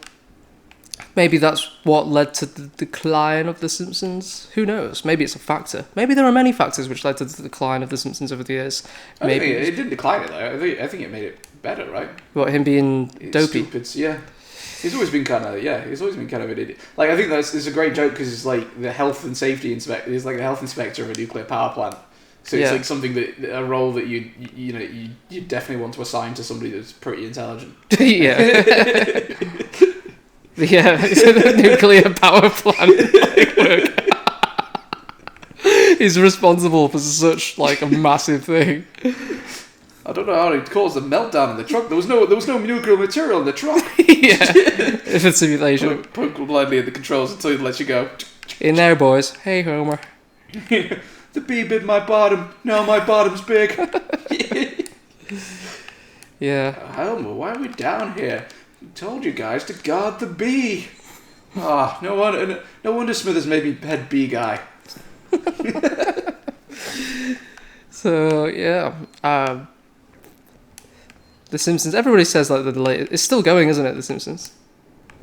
maybe that's what led to the decline of The Simpsons. Who knows? Maybe it's a factor. Maybe there are many factors which led to the decline of The Simpsons over the years. Maybe it didn't decline it though. I think it made it better, right? What, him being dopey? Stupid, yeah. He's always been kind of an idiot. Like I think it's a great joke because it's like the health and safety inspector. He's like the health inspector of a nuclear power plant. So it's like something a role that you definitely want to assign to somebody that's pretty intelligent. Yeah. Yeah, it's a nuclear power plant work. He's responsible for such like a massive thing. I don't know how it caused a meltdown in the truck. There was no nuclear material in the truck. Yeah, it's a simulation. Poke blindly at the controls until it lets you go. In there, boys. Hey, Homer. The bee bit my bottom. Now my bottom's big. Yeah. Homer, why are we down here? I told you guys to guard the bee. Ah, no wonder Smithers made me head bee guy. So yeah, The Simpsons. Everybody says like the latest. It's still going, isn't it? The Simpsons.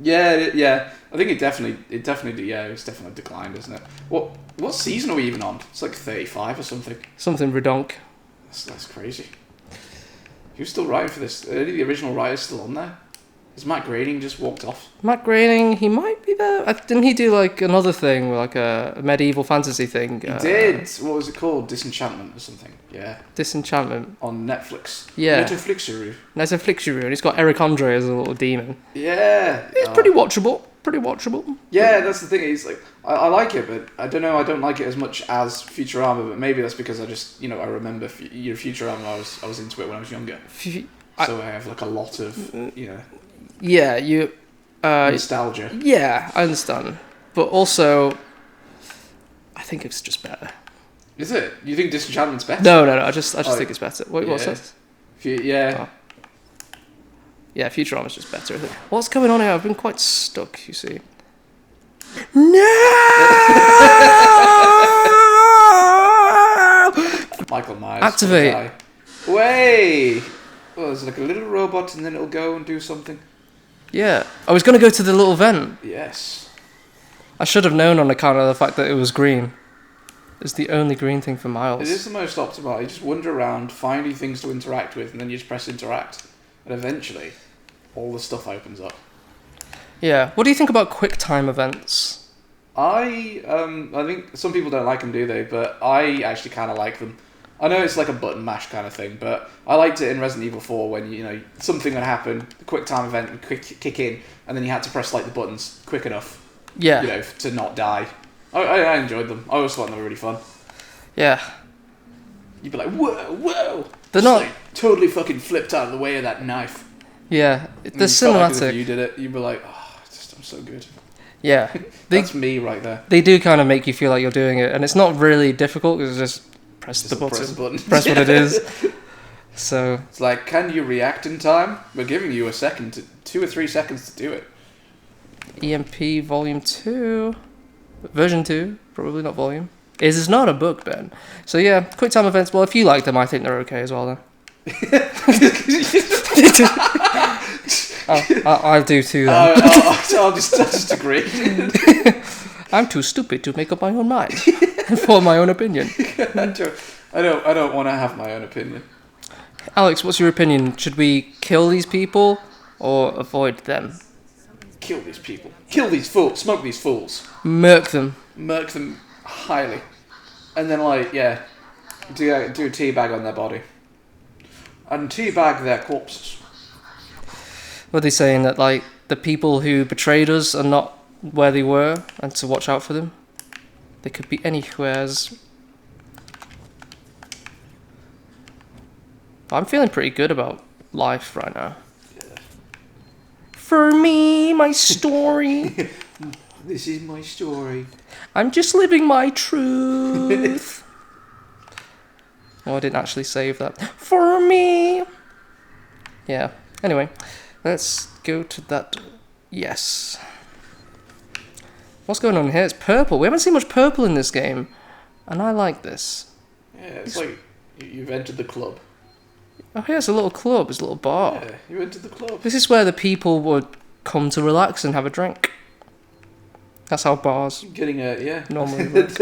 Yeah. I think it definitely. It's definitely declined, isn't it? What season are we even on? It's like 35 or something. Something redonk. That's crazy. Who's still writing for this? Are any of the original writers still on there? Has Matt Groening just walked off? Matt Groening, he might be there. Didn't he do like another thing, like a medieval fantasy thing? He did. What was it called? Disenchantment or something? Yeah. Disenchantment. On Netflix. Yeah. Netflixeroo. And he's got Eric Andre as a little demon. Yeah. It's pretty watchable. pretty watchable. Yeah, that's the thing. It's like I like it, but I don't know. I don't like it as much as Futurama. But maybe that's because I just I remember Futurama. I was into it when I was younger, so I have like a lot of Yeah, you. Nostalgia. Yeah, I understand, but also, I think it's just better. Is it? You think Disenchantment's better? No. I just think it's better. Wait, what's that? Yeah. Yeah, Futurama's just better. I think. What's going on here? I've been quite stuck. You see. No. Michael Myers. Activate. Way. Well, there's like a little robot, and then it'll go and do something. Yeah, I was going to go to the little vent. Yes. I should have known on account of the fact that it was green. It's the only green thing for miles. It is the most optimal. You just wander around, finding things to interact with, and then you just press interact. And eventually, all the stuff opens up. Yeah. What do you think about QuickTime events? I think some people don't like them, do they? But I actually kind of like them. I know it's like a button mash kind of thing, but I liked it in Resident Evil 4 when, something would happen, the quick time event would kick in, and then you had to press, like, the buttons quick enough, to not die. I enjoyed them. I always thought they were really fun. Yeah. You'd be like, whoa! They're not... like, totally fucking flipped out of the way of that knife. Yeah, And they're you felt like cinematic. if you did it, you'd be like, I'm so good. Yeah. That's me right there. They do kind of make you feel like you're doing it, and it's not really difficult, because it's just... Press the button. Press what it is. So it's like, can you react in time? We're giving you 2 or 3 seconds to do it. EMP Volume 2, Version 2, probably not Volume. It is not a book, Ben. So yeah, QuickTime events. Well, if you like them, I think they're okay as well. Then. I do too. Then. I'll just agree. I'm too stupid to make up my own mind and form my own opinion. I don't want to have my own opinion. Alex, what's your opinion? Should we kill these people or avoid them? Kill these people. Kill these fools. Smoke these fools. Murk them. Murk them highly. And then, do a teabag on their body. And teabag their corpses. Were they saying that, the people who betrayed us are not where they were, and to watch out for them? They could be anywheres. I'm feeling pretty good about life right now. Yeah. For me, my story. This is my story. I'm just living my truth. Oh, I didn't actually save that. For me. Yeah. Anyway, let's go to that. Yes. What's going on here? It's purple. We haven't seen much purple in this game, and I like this. Yeah, it's like you've entered the club. Oh, here's a little club. It's a little bar. Yeah, you entered the club. This is where the people would come to relax and have a drink. That's how bars normally work.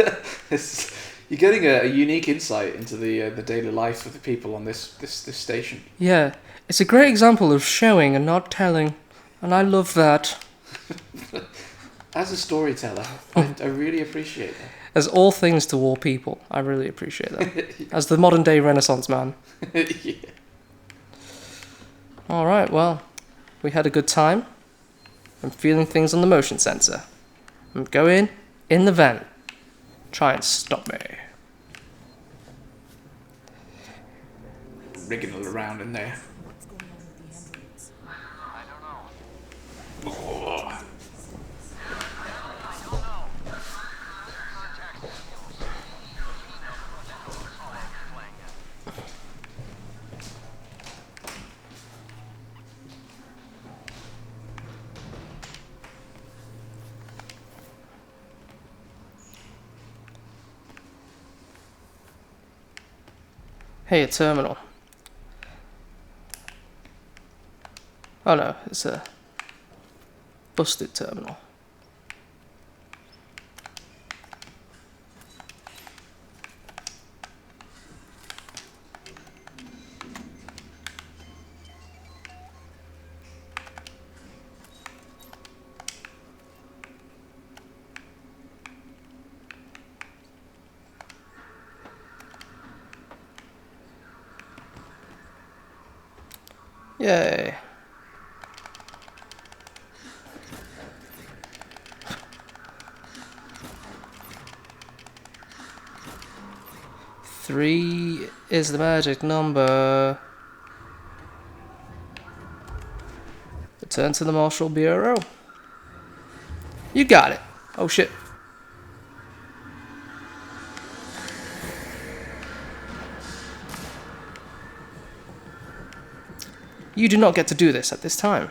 You're getting a unique insight into the daily life of the people on this station. Yeah, it's a great example of showing and not telling, and I love that. As a storyteller, I really appreciate that. As all things to all people, I really appreciate that. As the modern day Renaissance man. Yeah. Alright, well, we had a good time. I'm feeling things on the motion sensor. I'm going in the vent. Try and stop me. Wriggling around in there. Hey, a terminal. Oh no, it's a busted terminal. Yay. 3 is the magic number. Return to the Marshall Bureau. You got it. Oh shit. You do not get to do this at this time.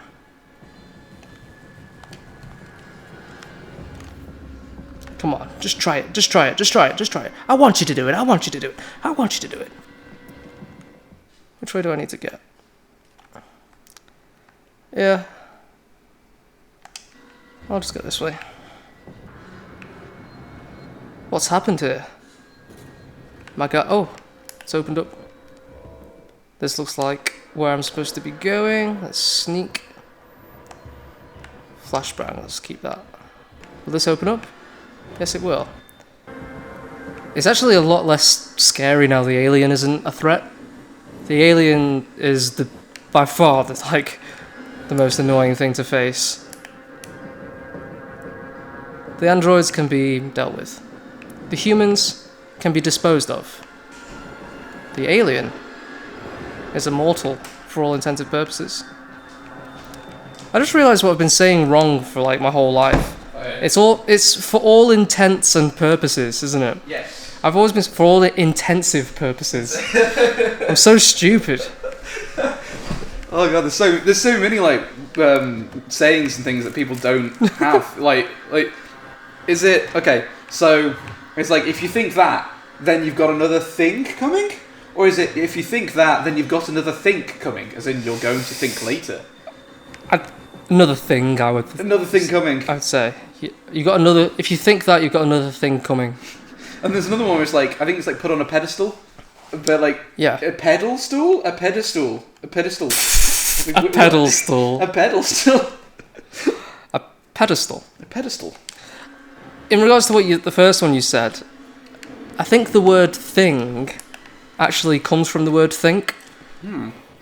Come on, just try it, just try it, just try it, just try it. I want you to do it, I want you to do it, I want you to do it. Which way do I need to get? Yeah. I'll just go this way. What's happened here? My god, oh, it's opened up. This looks like where I'm supposed to be going. Let's sneak. Flashbang, let's keep that. Will this open up? Yes, it will. It's actually a lot less scary now the alien isn't a threat. The alien is by far the most annoying thing to face. The androids can be dealt with. The humans can be disposed of. The alien is immortal for all intents and purposes. I just realised what I've been saying wrong for like my whole life. It's for all intents and purposes, isn't it? Yes. I've always been for all the intensive purposes. I'm so stupid. Oh god, there's so many like sayings and things that people don't have. like is it okay? So it's like if you think that, then you've got another thing coming, or is it if you think that, then you've got another think coming, as in you're going to think later? Another thing, Another thing coming. I'd say you got another. If you think that, you've got another thing coming. And there's another one where it's like I think it's like put on a pedestal, but like yeah, a pedal stool, a pedestal, a pedestal, a pedal stool, a pedal stool, a pedestal, a pedestal. In regards to what the first one you said, I think the word thing actually comes from the word think.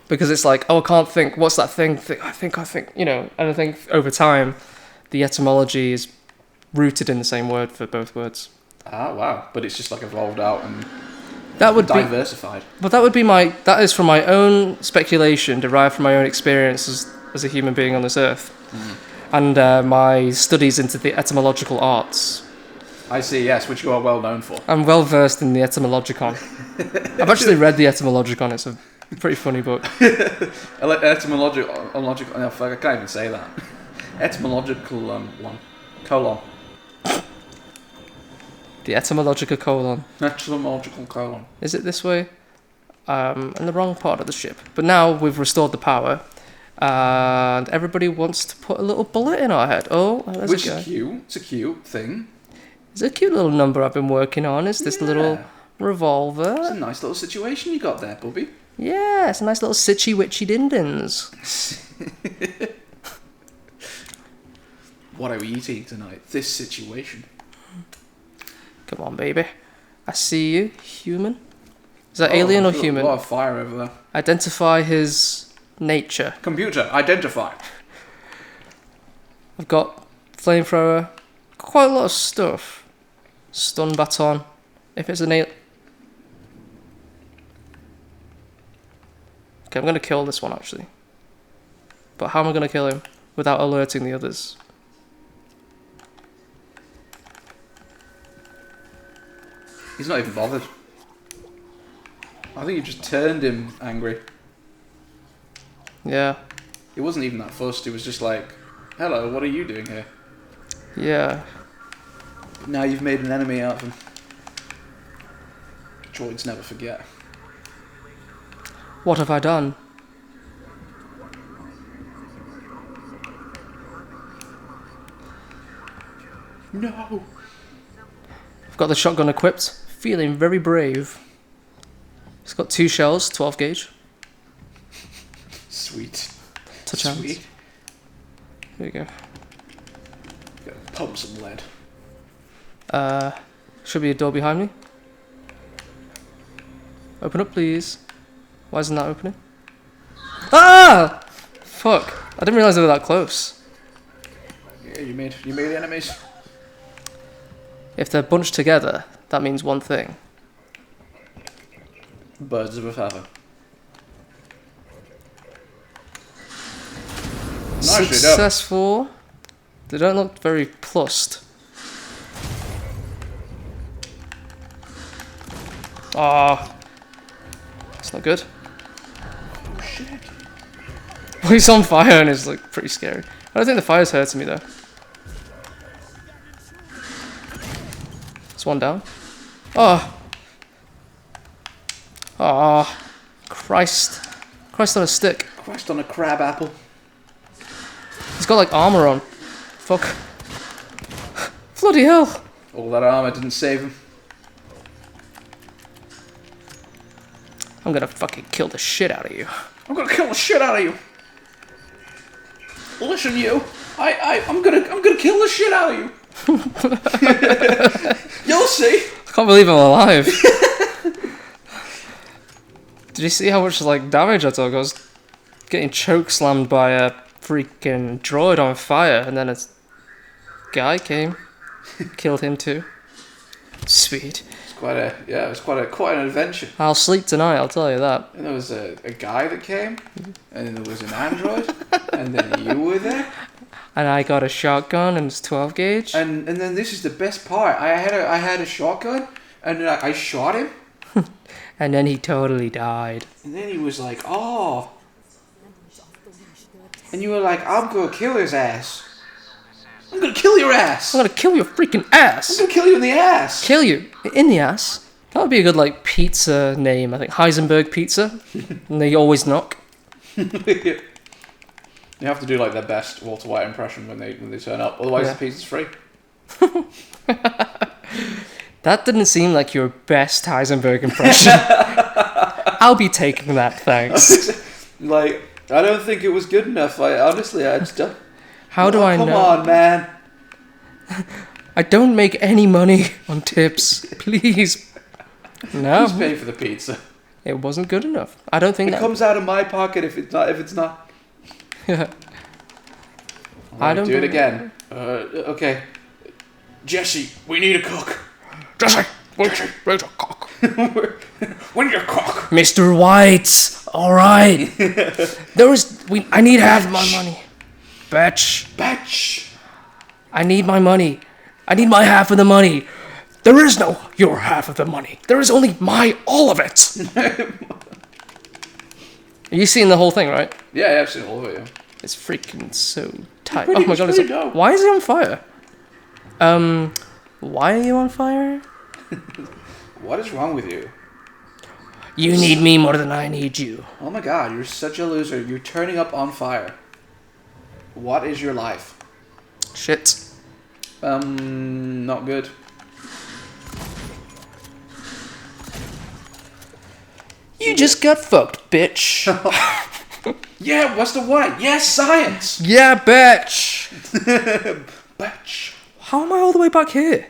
Because it's like, oh, I can't think. What's that thing? I think. You know, and I think over time, the etymology is rooted in the same word for both words. Ah, wow! But it's just like evolved out and that would diversified. But that would be that is from my own speculation, derived from my own experience as a human being on this earth, and my studies into the etymological arts. I see, yes, which you are well known for. I'm well versed in the etymologicon. I've actually read the etymologicon. It's a pretty funny book. Etymological. Oh, fuck, I can't even say that. Etymological one. Colon. The etymological colon. Etymological colon. Is it this way? In the wrong part of the ship. But now we've restored the power, and everybody wants to put a little bullet in our head. Oh, there's which a guy. Is cute. It's a cute thing. It's a cute little number I've been working on. Is this little revolver? It's a nice little situation you got there, Bubby. Yeah, it's a nice little sitchy witchy din-dins. What are we eating tonight? This situation. Come on, baby. I see you, human. Is that alien or human? A lot of fire over there. Identify his nature. Computer, identify. I've got flamethrower. Quite a lot of stuff. Stun baton. If it's an alien... Okay, I'm going to kill this one, actually. But how am I going to kill him without alerting the others? He's not even bothered. I think you just turned him angry. Yeah. He wasn't even that fussed. He was just like, hello, what are you doing here? Yeah. Now you've made an enemy out of him. Droids never forget. What have I done? No. I've got the shotgun equipped. Feeling very brave. It's got 2 shells, 12 gauge. Sweet. Touch hands. Sweet. There you go. Gotta pump some lead. Should be a door behind me. Open up, please. Why isn't that opening? Ah! Fuck. I didn't realise they were that close. Yeah, you made enemies. If they're bunched together, that means one thing. Birds of a feather. Nicely done. Successful. They don't look very plussed. Ah, it's not good. Oh shit. Well, he's on fire and it's like pretty scary. I don't think the fire's hurting me though. There's one down. Oh. Oh. Christ. Christ on a stick. Christ on a crab apple. He's got like armor on. Fuck. Bloody hell. All that armor didn't save him. I'm gonna fucking kill the shit out of you. I'm gonna kill the shit out of you. Listen, you. I'm gonna kill the shit out of you. You'll see. I can't believe I'm alive. Did you see how much like damage I took? I was getting choke slammed by a freaking droid on fire, and then a guy came, killed him too. Sweet. It was quite an adventure. I'll sleep tonight, I'll tell you that. And there was a guy that came, and then there was an android, and then you were there. And I got a shotgun and it's 12 gauge. And then this is the best part. I had a shotgun, and then I shot him. And then he totally died. And then he was like, "Oh," and you were like, "I'm gonna kill his ass. I'm gonna kill your ass. I'm gonna kill your freaking ass. I'm gonna kill you in the ass." Kill you in the ass. That would be a good like pizza name. I think Heisenberg Pizza. And they always knock. You have to do like their best Walter White impression when they turn up. Otherwise, Yeah. the pizza's free. That didn't seem like your best Heisenberg impression. I'll be taking that, thanks. Like, I don't think it was good enough. Honestly, I just don't. How do I know? Come on, man. I don't make any money on tips. Please. No. Who's paying for the pizza? It wasn't good enough. I don't think It that... comes out of my pocket if it's not. Yeah. I don't do it believe- again. Okay. Jesse, we need a cook. Jesse, where's a cock? We need a cook. Mr. White, alright. I need half my money. Bitch. I need my money. I need my half of the money. There is no your half of the money. There is only my all of it. You seen the whole thing, right? Yeah, I've seen all of it. Yeah. It's freaking so tight. Pretty- Oh my god, it's pretty dope. why is he on fire? Why are you on fire? What is wrong with you? You need me more than I need you. Oh my god, you're such a loser. You're turning up on fire. What is your life? Shit. Not good. You just got fucked, bitch. Yeah, what's the what? Yes, science! Yeah, bitch. Bitch. How am I all the way back here?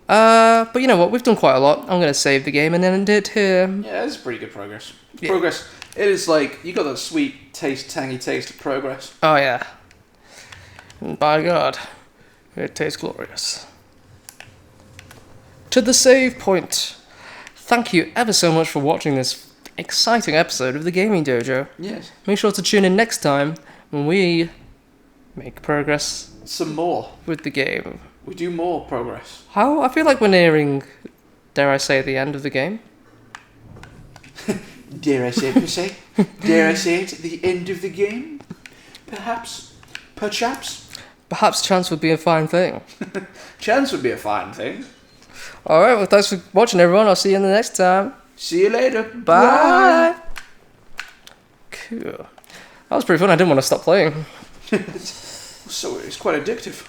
But you know what? We've done quite a lot. I'm gonna save the game and then end it here. Yeah, it's pretty good progress. Yeah. Progress. It is like, you got that sweet taste, tangy taste of progress. Oh yeah. And by God, it tastes glorious. To the save point. Thank you ever so much for watching this exciting episode of the Gaming Dojo. Yes. Make sure to tune in next time when we make progress Some more. with the game. We do more progress. How? I feel like we're nearing, dare I say, the end of the game. Dare I say it, per se? Dare I say it, the end of the game? Perhaps? Perhaps? Perhaps chance would be a fine thing. Chance would be a fine thing. Alright, well thanks for watching everyone. I'll see you in the next time. See you later. Bye. Cool. That was pretty fun. I didn't want to stop playing. So it's quite addictive.